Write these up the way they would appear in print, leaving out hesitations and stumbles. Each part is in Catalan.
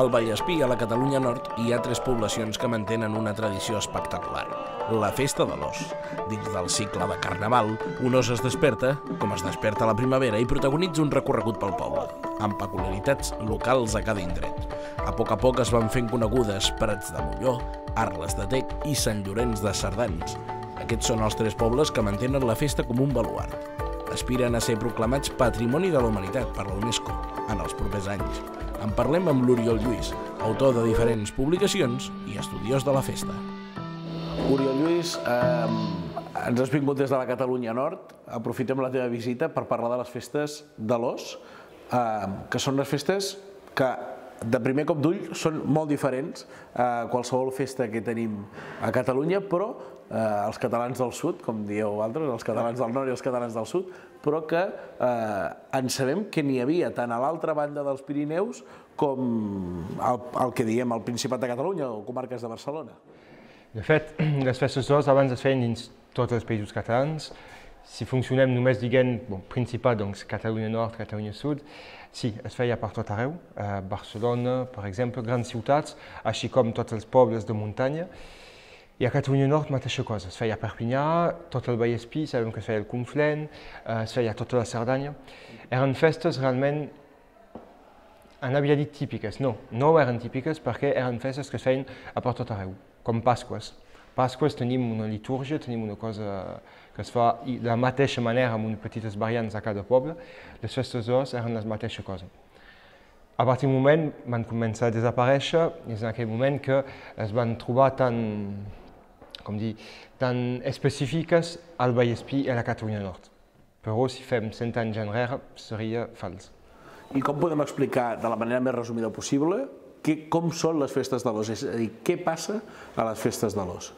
Al Vallespir, a la Catalunya Nord, hi ha 3 poblacions que mantenen una tradició espectacular. La festa de l'ós. Dins del cicle de Carnaval, un os es desperta, com es desperta a la primavera, i protagonitza un recorregut pel poble, amb peculiaritats locals a cada indret. A poc es van fent conegudes Prats de Molló, Arles de Tec i Sant Llorenç de Cerdans. Aquests són els 3 pobles que mantenen la festa com un baluard. Aspiren a ser proclamats Patrimoni de la Humanitat per la UNESCO en els propers anys. En parlem amb l'Oriol Lluís, autor de diferents publicacions i estudiós de la festa. Oriol Lluís, ens has vingut des de la Catalunya Nord. Aprofitem la teva visita per parlar de les festes de l'os, que són les festes que de primer cop d'ull són molt diferents a qualsevol festa que tenim a Catalunya, però els catalans del sud, com dieu altres, els catalans del nord i els catalans del sud, però que en sabem que n'hi havia tant a l'altra banda dels Pirineus com el que diem el Principat de Catalunya o comarques de Barcelona. De fet, les festes d'os abans es feien dins tots els països catalans. Si funcionem només dient Principat, doncs Catalunya Nord, Catalunya Sud, sí, es feia per tot arreu, Barcelona, per exemple, grans ciutats, així com tots els pobles de muntanya. I a Catalunya Nord, mateixa cosa, es feia a Perpinyà, tot el Vallespir, sabem que es feia el Conflent, es feia tota la Cerdanya. Eren festes realment, havia dit típiques, no eren típiques perquè eren festes que es feien a per tot arreu, com Pasques. Pasques tenim una litúrgia, tenim una cosa que es fa de la mateixa manera amb unes petites variants a cada poble. Les festes d'os eren la mateixa cosa. A partir d'un moment van començar a desaparèixer i és en aquell moment que es van trobar tan específiques al Vallespir i a la Catalunya Nord. Però si fem 100 anys enrere seria fals. I com podem explicar de la manera més resumida possible com són les festes de l'os? És a dir, què passa a les festes de l'os?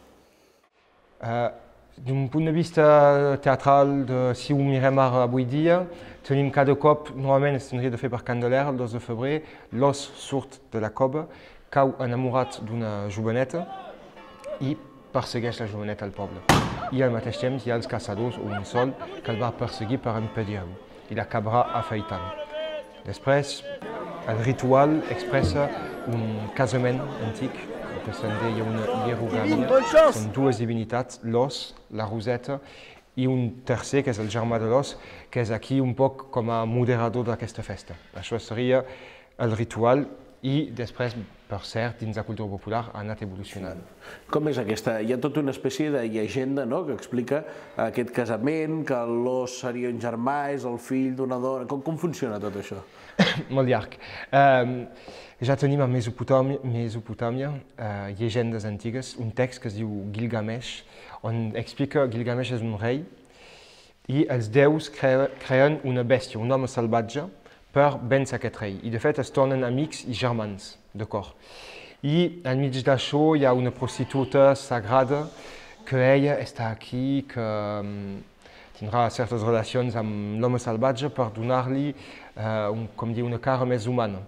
D'un punt de vista teatral, si ho mirem ara avui dia, tenim cada cop, normalment es tindria de fer per Candelera, el 2 de febrer, l'os surt de la cova, cau enamorat d'una joveneta i persegueix la joveneta al poble. I al mateix temps hi ha els caçadors o un sol que el va perseguir per impedir-ho i l'acabarà afaitant. Després, el ritual expressa un casament antic que se'n deia una hierogàmia. Són 2 divinitats, l'os, la roseta, i un tercer, que és el germà de l'os, que és aquí un poc com a moderador d'aquesta festa. Això seria el ritual i després, per cert, dins la cultura popular ha anat evolucionant. Com és aquesta? Hi ha tota una espècie de llegenda que explica aquest casament, que l'os seria un germà, és el fill d'una dona... Com funciona tot això? Molt llarg. Ja tenim a Mesopotàmia llegendes antigues, un text que es diu Gilgamesh, on explica que Gilgamesh és un rei i els déus creen una bèstia, un home salvatge, per vèncer aquest rei. I de fet es tornen amics i germans de cor. I enmig d'això hi ha una prostituta sagrada que ella està aquí, que tindrà certes relacions amb l'home salvatge per donar-li una cara més humana.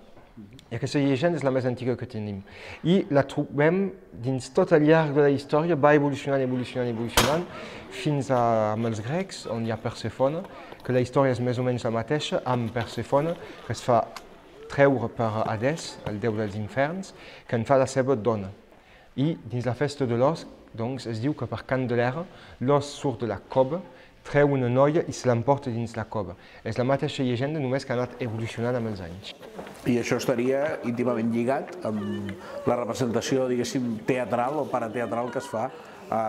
I aquesta llegenda és la més antiga que tenim. I la trobem dins tot el llarg de la història, va evolucionant, fins amb els grecs, on hi ha Persèfone, que la història és més o menys la mateixa, amb Persèfone, que es fa treure per Hades, el déu dels inferns, que en fa la seva dona. I dins la festa de l'os, doncs, es diu que per Candelera, l'os surt de la cova, treu una noia i se l'emporta dins la cova. És la mateixa llegenda, només que ha anat evolucionant amb els anys. I això estaria íntimament lligat amb la representació, diguéssim, teatral o parateatral que es fa a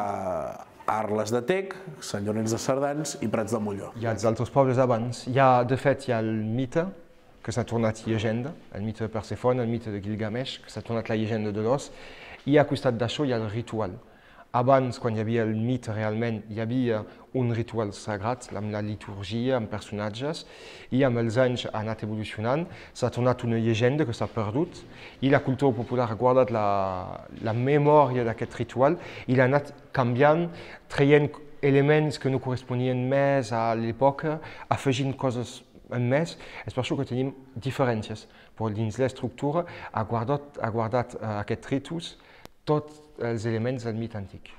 Arles de Tec, Sant Llorenç de Cerdans i Prats de Molló. Hi ha els altres pobles abans. De fet, hi ha el mite, que s'ha tornat llegenda, el mite de Persèfone, el mite de Gilgamesh, que s'ha tornat la llegenda de l'os, i a costat d'això hi ha el ritual. Abans, quan hi havia el mite realment, hi havia un ritual sagrat, amb la liturgia, amb personatges, i amb els anys ha anat evolucionant, s'ha tornat una llegenda que s'ha perdut, i la cultura popular ha guardat la memòria d'aquest ritual i l'ha anat canviant, traient elements que no corresponien més a l'època, afegint coses en més. És per això que tenim diferències, però dins l'estructura ha guardat aquest ritus tots els elements del mite antic.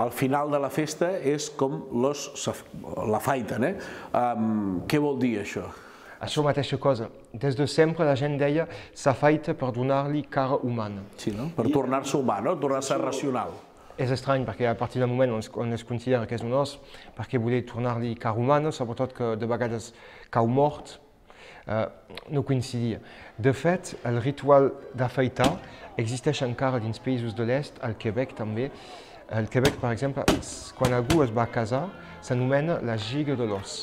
Al final de la festa és com l'os l'afaiten. Què vol dir això? Això mateixa cosa. Des de sempre la gent deia s'afaita per donar-li cara humana. Sí, no? Per tornar-se humà, no? Tornar-se racional. És estrany perquè a partir del moment on es considera que és un os, perquè voler tornar-li cara humana, sobretot que de vegades cau mort, no coincidia. De fet, el ritual d'afaitar existeix encara dins països de l'est, al Quebec també. Al Quebec, per exemple, quan algú es va casar, s'anomena la giga de l'os.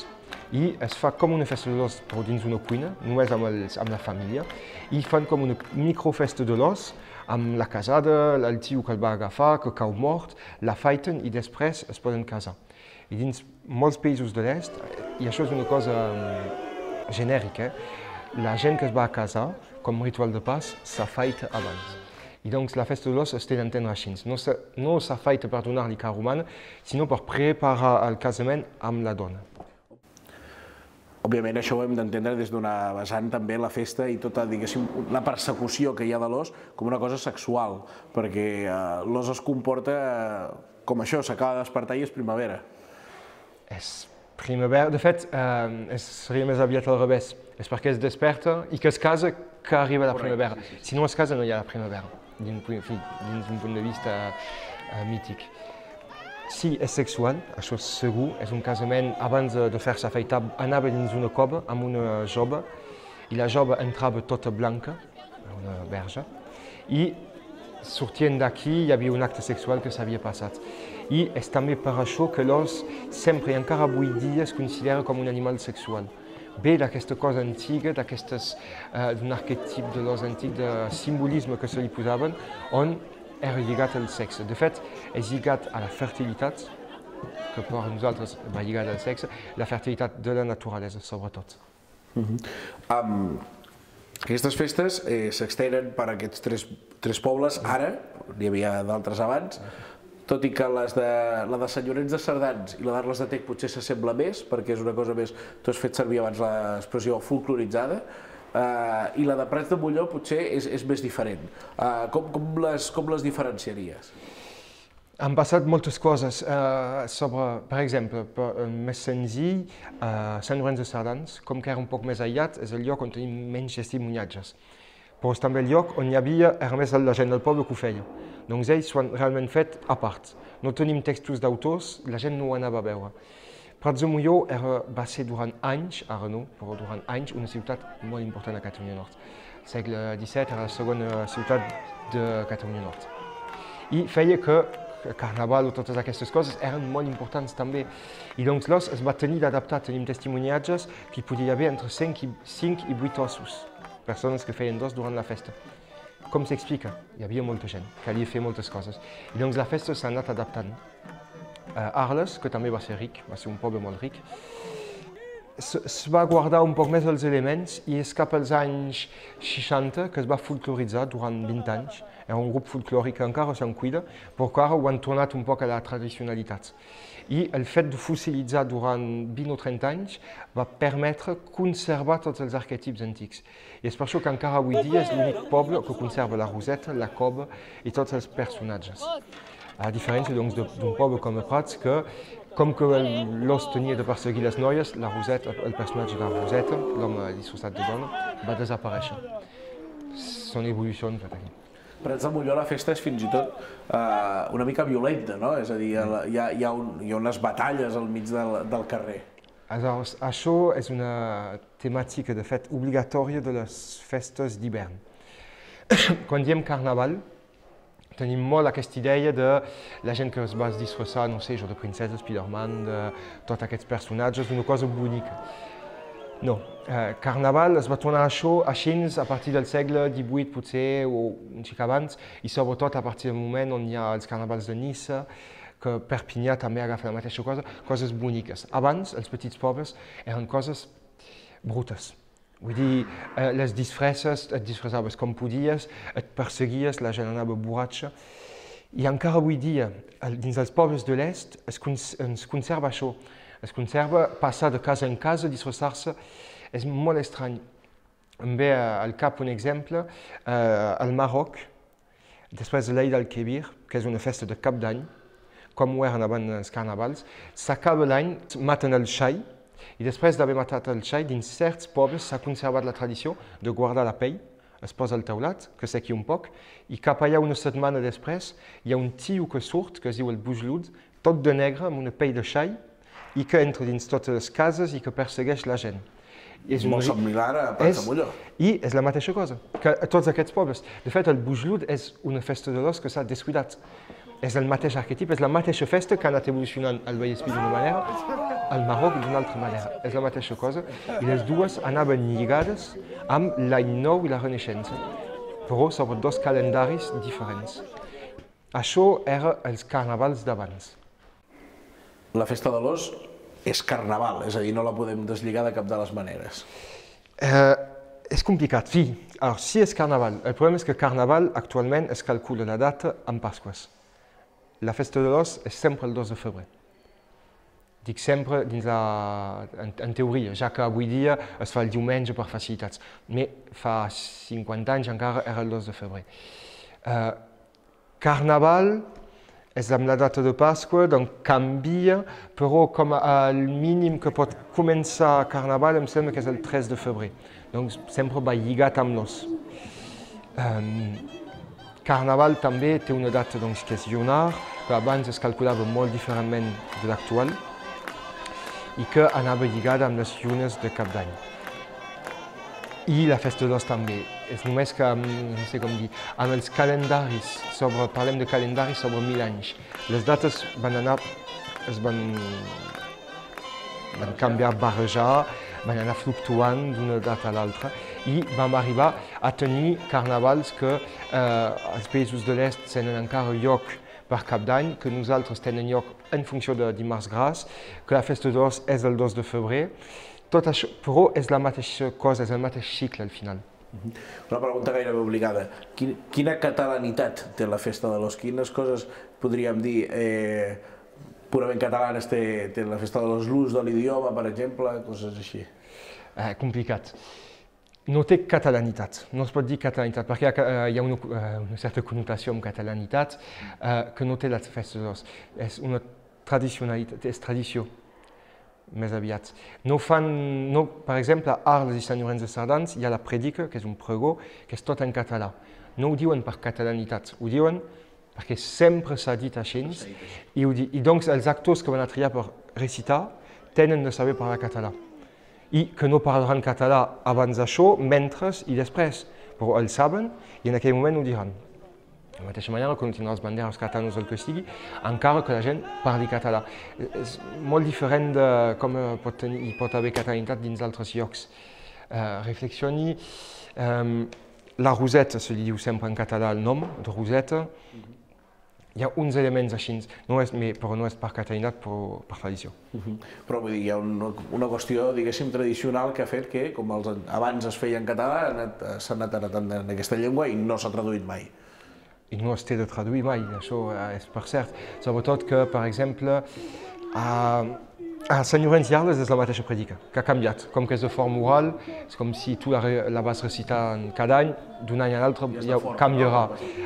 I es fa com una festa de l'os, però dins una cuina, només amb la família, i fan com una microfesta de l'os, amb la casada, el tio que el va agafar, que cau mort, l'afaiten i després es poden casar. I dins molts països de l'est, i això és una cosa genèrica, la gent que es va casar, com ritual de pas, s'afaita abans. I doncs la festa de l'os es té d'entendre així. No s'afaita per donar-li cara humana, sinó per preparar el casament amb la dona. Òbviament això ho hem d'entendre des d'una vessant també la festa i tota, diguéssim, la persecució que hi ha de l'os com una cosa sexual, perquè l'os es comporta com això, s'acaba de despertar i és primavera. És primavera, de fet, seria més aviat al revés. És perquè es desperta i que es casa que arriba la primavera. Si no es casa no hi ha la primavera, dins un punt de vista mític. Sí, és sexual, això és segur, és un casament, abans de fer-se afaitar, anava dins una cova amb una jove, i la jove entrava tota blanca, una verge, i sortint d'aquí hi havia un acte sexual que s'havia passat. I és també per això que l'os sempre, encara avui dia, es considera com un animal sexual. Ve d'aquesta cosa antiga, d'un arquetip de l'os antic, de simbolisme que se li posaven, on era lligat al sexe. De fet, és lligat a la fertilitat, que per nosaltres va lligat al sexe, la fertilitat de la naturalesa, sobretot. Aquestes festes s'extenen per aquests tres pobles, ara, n'hi havia d'altres abans, tot i que la de Sant Llorenç de Cerdans i la d'Arles de Tec potser s'assembla més, perquè és una cosa més, tu has fet servir abans l'expressió folcloritzada, i la de Prats de Molló potser és més diferent. Com les diferenciaries? Han passat moltes coses sobre, per exemple, més senzill, Sant Llorenç de Cerdans, com que era un poc més aïllat, és el lloc on tenim menys testimoniatges. Però és també el lloc on hi havia, era més la gent del poble que ho feia. Doncs ells ho han realment fet a part. No tenim textos d'autors, la gent no ho anava a veure. Prats de Molló va ser durant anys, ara no, però durant anys, una ciutat molt important a Catalunya Nord. Al segle XVII era la segona ciutat de Catalunya Nord. I feia que el carnaval o totes aquestes coses eren molt importants també. I doncs l'os es va tenir d'adaptar. Tenim testimoniatges que hi podia haver entre 5 i 8 ossos, persones que feien dos durant la festa. Com s'explica? Hi havia molta gent, calia fer moltes coses. I doncs la festa s'ha anat adaptant. Arles, que també va ser ric, va ser un poble molt ric, es va guardar un poc més els elements i és cap als anys 60 que es va folcloritzar durant 20 anys. Era un grup folclòric que encara se'n cuida, però que ara ho han tornat un poc a la tradicionalitat. I el fet de fossilitzar durant 20 o 30 anys va permetre conservar tots els arquetips antics. I és per això que encara avui dia és l'únic poble que conserva la roseta, la cova i tots els personatges. A diferència doncs, d'un poble com Prats que, com que l'os tenia de perseguir les noies, la roseta, el personatge de la roseta, l'home disfressat de dona, va desaparèixer. Són evolucions. Prats de Molló la festa és fins i tot una mica violenta, no? És a dir, hi ha unes batalles al mig del carrer. Aleshores, això és una temàtica, de fet, obligatòria de les festes d'hivern. Quan diem carnaval, tenim molt aquesta idea de la gent que es va disfressar, no sé, jo de princesa, Spiderman, de tots aquests personatges, una cosa bonica. No, carnaval es va tornar això així a partir del segle XVIII potser, o un xic abans, i sobretot a partir del moment on hi ha els carnavals de Niça, que Perpinyà també agafa la mateixa cosa, coses boniques. Abans, els petits pobles eren coses brutes. Vull dir, les disfresses, et disfressaves com podies, et perseguies, la gent anava borratxa. I encara avui dia, dins els pobles de l'est, es conserva això. Es conserva passar de casa en casa, disfressar-se. És molt estrany. Em ve al cap un exemple, al Marroc, després de l'Eid al-Kebir, que és una festa de cap d'any, com ho eren abans els carnavals, s'acaba l'any, maten el xai, I després d'haver matat el xai, dins certs pobles s'ha conservat la tradició de guardar la pell, es posa al teulat, que sequi un poc, i cap allà una setmana després hi ha un tio que surt, que es diu el Bujlud, tot de negre, amb una pell de xai, i que entra dins totes les cases i que persegueix la gent. És molt similar a Prat de Molló. I és la mateixa cosa, que a tots aquests pobles. De fet, el Bujlud és una festa de l'os que s'ha descuidat. És el mateix arquetip, és la mateixa festa que ha anat evolucionant el Vallespí d'una manera, el Marroc d'una altra manera. És la mateixa cosa i les dues anaven lligades amb l'any nou i la Renaixença, però sobre dos calendaris diferents. Això era els carnavals d'abans. La festa de l'os és carnaval, és a dir, no la podem deslligar de cap de les maneres. És complicat, sí. Alors, sí és carnaval. El problema és que carnaval actualment es calcula la data amb Pasques. La festa de l'os és sempre el 2 de febrer. Dic sempre en teoria, ja que avui dia es fa el diumenge per facilitats. Però fa 50 anys encara era el 2 de febrer. Carnaval és amb la data de Pasqua, doncs canvia, però com al mínim que pot començar Carnaval em sembla que és el 3 de febrer. Doncs sempre va lligat amb l'os. Carnaval també té una data doncs, que és llunar, que abans es calculava molt diferentment de l'actual i que anava lligada amb les llunes de Cap d'Any. I la festa de l'os també. És només que, no sé com dir, amb els calendaris, parlem de calendaris sobre 1000 anys. Les dates es van canviar, barrejar, van anar fluctuant d'una data a l'altra i vam arribar a tenir carnavals que als països de l'est tenen encara lloc per Cap d'Any, que nosaltres tenen lloc en funció de dimarts gras, que la festa de l'os és el 2 de febrer. Tot això, però és la mateixa cosa, és el mateix cicle al final. Una pregunta gairebé obligada. Quina catalanitat té la festa de l'os? Quines coses podríem dir purament catalanes té la festa de l'os? L'ús de l'idioma, per exemple, coses així? Complicat. No té catalanitat, no es pot dir catalanitat, perquè hi ha una certa connotació amb catalanitat que no té la festa de l'os. És una tradicionalitat, és tradició, més aviat. Per exemple, a Arles i Sant Llorenç de Cerdans hi ha la predica, que és un pregó, que és tot en català. No ho diuen per catalanitat, ho diuen perquè sempre s'ha dit així, i doncs els actors que van a triar per recitar tenen de saber parlar català. I que no parlaran català abans d'això, mentre i després, però el saben i en aquell moment ho diran. De la mateixa manera que no tindrà els banderes catalanos el que sigui, encara que la gent parli català. És molt diferent de com hi pot haver catalanitat dins d'altres llocs. Reflexioni, la Roseta se li diu sempre en català el nom de Roseta. Hi ha uns elements així, però no és per catalanitat, però per tradició. Però vull dir, hi ha una qüestió, diguéssim, tradicional que ha fet que, com abans es feia en català, s'ha anat heretant en aquesta llengua i no s'ha traduït mai. I no es té de traduir mai, això és per cert. Sobretot que, per exemple, a Sant Llorenç i Arles és la mateixa predica, que ha canviat. Com que és de forma oral, és com si tu la vas recitar cada any, d'un any a l'altre canviarà.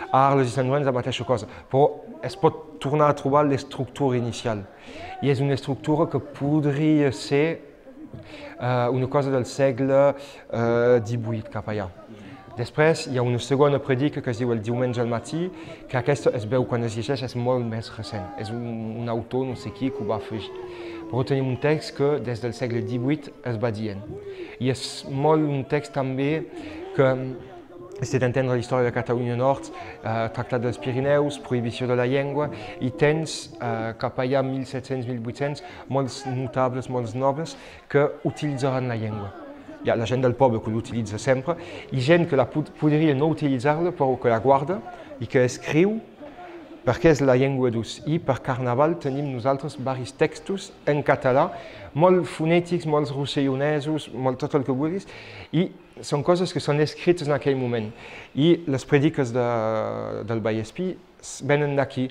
A Arles i Sant Llorenç la mateixa cosa, però es pot tornar a trobar l'estructura inicial. I és una estructura que podria ser una cosa del segle XVIII cap allà. Després hi ha una segona predica que es diu el diumenge al matí, que aquesta es veu quan es llegeix, és molt més recent. És un autor, no sé qui, que ho va afegir. Però tenim un text que des del segle XVIII es va dient. I és molt un text també que és d'entendre la història de Catalunya Nord, Tractat dels Pirineus, prohibició de la llengua, i tens cap allà 1700-1800 molts notables, molts nobles que utilitzaran la llengua. Hi ha la gent del poble que l'utilitza sempre i gent que podria no utilitzar-la però que la guarda i que escriu perquè és la llengua d'ús. I per Carnaval tenim nosaltres diversos textos en català, molt fonètics, molts rossellonesos, molt tot el que vulguis, i són coses que són escrites en aquell moment. I les prediques del Vallespí venen d'aquí.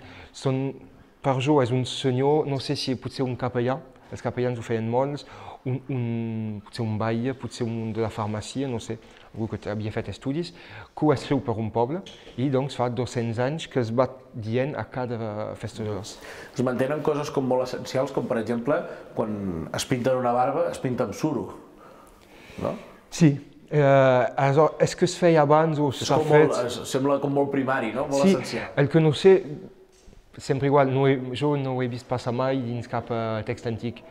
Per jo és un senyor, no sé si potser un capellà, els capellans ho feien molts, potser un batlle, potser un de la farmàcia, no sé, algú que havia fet estudis, que ho escriu per un poble i doncs fa 200 anys que es va dient a cada festa de l'os. Es mantenen coses com molt essencials, com per exemple, quan es pinten una barba, es pinta amb suro, no? Sí, és que es feia abans o s'ha fet... Sembla com molt primari, no? Molt essencial. El que no sé, sempre igual, jo no ho he vist passar mai dins cap text antic.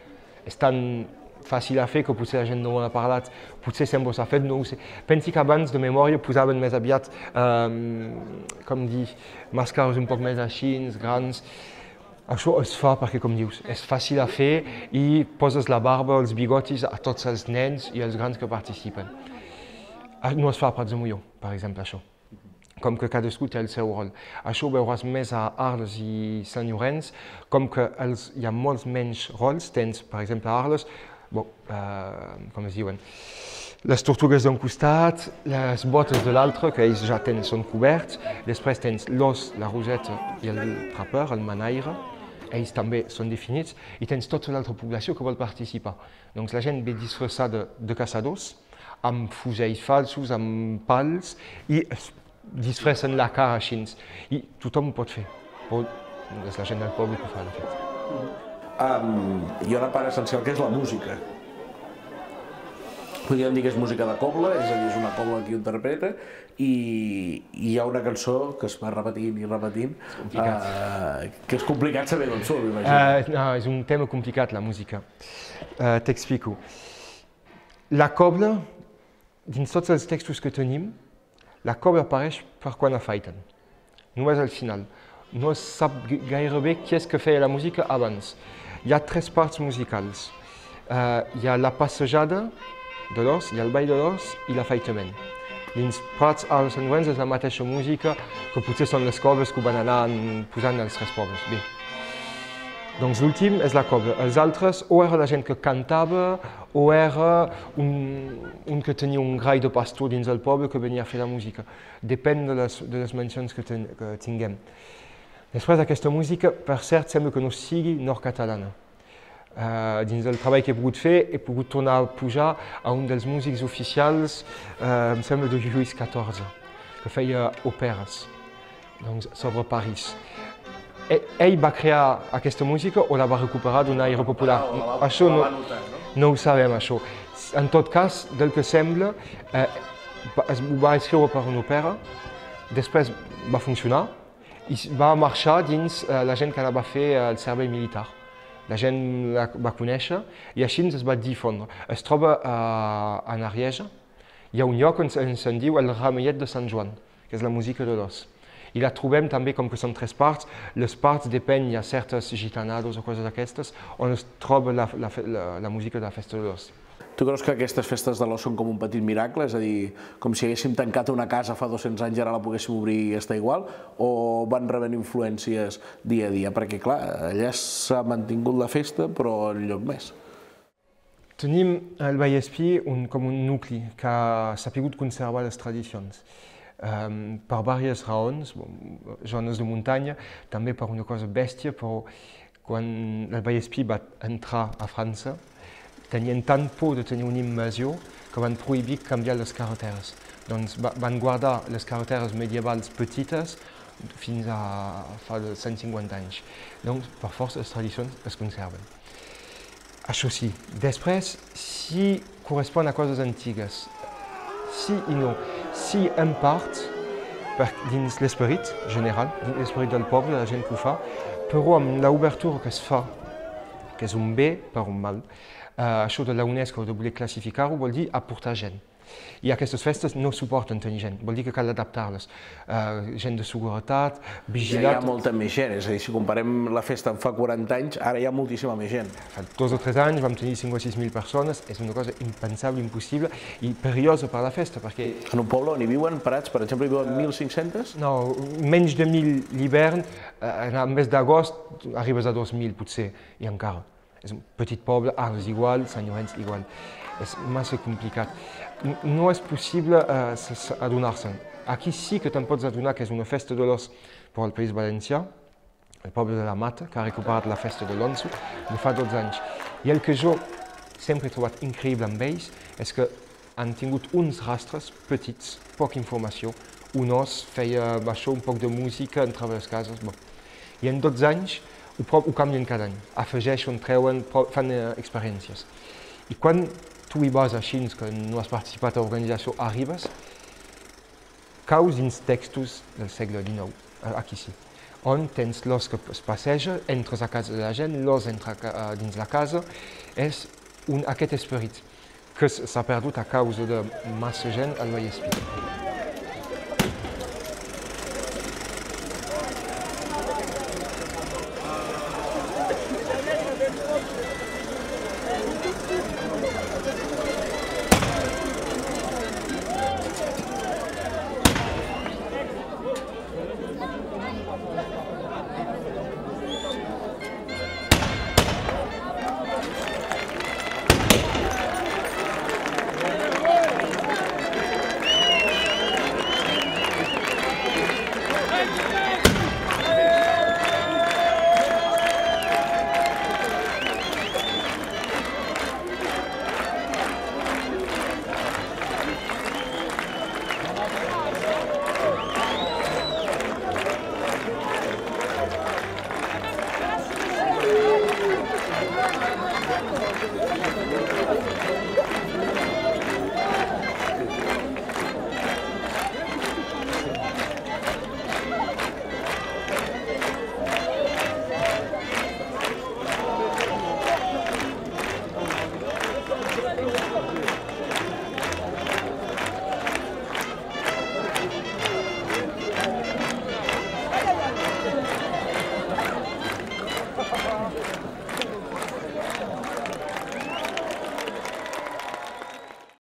És tan fàcil a fer que potser la gent no ho ha parlat, potser sempre s'ha fet, no ho sé. Pensi que abans de memòria posaven més aviat, com dir, màscares un poc més així, grans. Això es fa perquè, com dius, és fàcil a fer i poses la barba, els bigotis a tots els nens i els grans que participen. No es fa a Prats de Molló, per exemple, això. Com que cadascú té el seu rol. Això ho veuràs més a Arles i Sant Llorenç, com que hi ha molts menys rols. Tens, per exemple, a Arles, com es diuen, les tortugues d'un costat, les botes de l'altre, que ells ja són coberts. Després tens l'os, la roseta i el trapper, el manaire. Ells també són definits. I tens tota l'altra població que vol participar. Doncs la gent ve disfressada de caçadors, amb fusells falsos, amb pals, i es disfressen la cara així. I tothom ho pot fer. És la gent del poble que ho fa, de fet. Hi ha una part essencial que és la música. Podríem dir que és música de cobla, és a dir, és una cobla que ho interpreta, i hi ha una cançó que es va repetint i repetint, que és complicat saber d'on surt, m'imagino. No, és un tema complicat, la música. T'explico. La cobla, dins tots els textos que tenim, la cobla apareix per quan afaiten, només al final. No es sap gaire bé qui és que feia la música abans. Hi ha 3 parts musicals. Hi ha la passejada de l'os, hi ha el ball de l'os i l'afeitament. Dins Prats, Arles, Sant Llorenç és la mateixa música que potser són les cobles que ho van anar posant als 3 pobles. Bé. Doncs l'últim és la cobla. Els altres o era la gent que cantava o era un que tenia un grai de pastor dins el poble que venia a fer la música. Depèn de les mencions que tinguem. Després aquesta música, per cert, sembla que no sigui nord-catalana. Dins del treball que he pogut fer, he pogut tornar a pujar a un dels músics oficials, em sembla de Lluís XIV, que feia òperes sobre París. Ell va crear aquesta música o la va recuperar d'un aire popular. Això no ho sabem, això. En tot cas, del que sembla, ho va escriure per una òpera, després va funcionar, i va marxar dins la gent que anava a fer el servei militar. La gent la va conèixer i així es va difondre. Es troba a Narieja. Hi ha un lloc on se'n diu el Ramellet de Sant Joan, que és la música de l'os. I la trobem també, com que són 3 parts, les parts depèn, hi ha certes gitanades o coses d'aquestes, on es troba la música de la festa de l'os. Tu creus que aquestes festes de l'os són com un petit miracle? És a dir, com si haguéssim tancat una casa fa 200 anys i ara la poguéssim obrir i està igual? O van rebent influències dia a dia? Perquè, clar, allà s'ha mantingut la festa, però enlloc més. Tenim al Vallespí com un nucli que ha sabut conservar les tradicions. Per diverses raons, zones de muntanya, també per una cosa bèstia, però quan el Vallespí va entrar a França, tenien tant por de tenir una invasió que van prohibir canviar les carreteres. Doncs van guardar les carreteres medievals petites fins a fa 150 anys. Donc, per força, les tradicions es conserven. Això sí, després, si correspon a coses antigues, sí i no. Sí, en part, dins l'esperit general, dins l'esperit del poble, la gent que ho fa, però amb l'obertura que es fa, que és un bé per un mal, això de la UNESCO de voler classificar-ho vol dir aportar gent. I aquestes festes no suporten tenir gent, vol dir que cal adaptar-les. Gent de seguretat, vigilar... Ja hi ha molta més gent, és a dir, si comparem la festa en fa 40 anys, ara hi ha moltíssima més gent. Fa 2 o 3 anys vam tenir 5 o 6.000 persones, és una cosa impensable, impossible i perillosa per la festa, perquè... En un poble on hi viuen, Prats, per exemple, hi viuen 1.500? No, menys de 1.000 l'hivern, en mes d'agost arribes a 2.000 potser, i encara. És un petit poble, Arles igual, Sant Llorenç igual. És massa complicat. No és possible adonar-se'n. Aquí sí que te'n pots adonar que és una festa de l'os per al País Valencià, el poble de la Mata, que ha recuperat la festa de l'Onso, de fa 12 anys. I el que jo sempre he trobat increïble amb ells és que han tingut uns rastres petits, poca informació, un os feia això, un poc de música, entrava a les cases. Bon. I en 12 anys ho canvien cada any, afegeixen, treuen, fan experiències. I quan tu hi vas així, que no has participat a l'organització, arribes, caus dins textos del segle XIX, aquí sí, on tens l'os que es passeja, entres a casa de la gent, l'os entra dins la casa, és aquest esperit que s'ha perdut a causa de massa gent al Vallespir.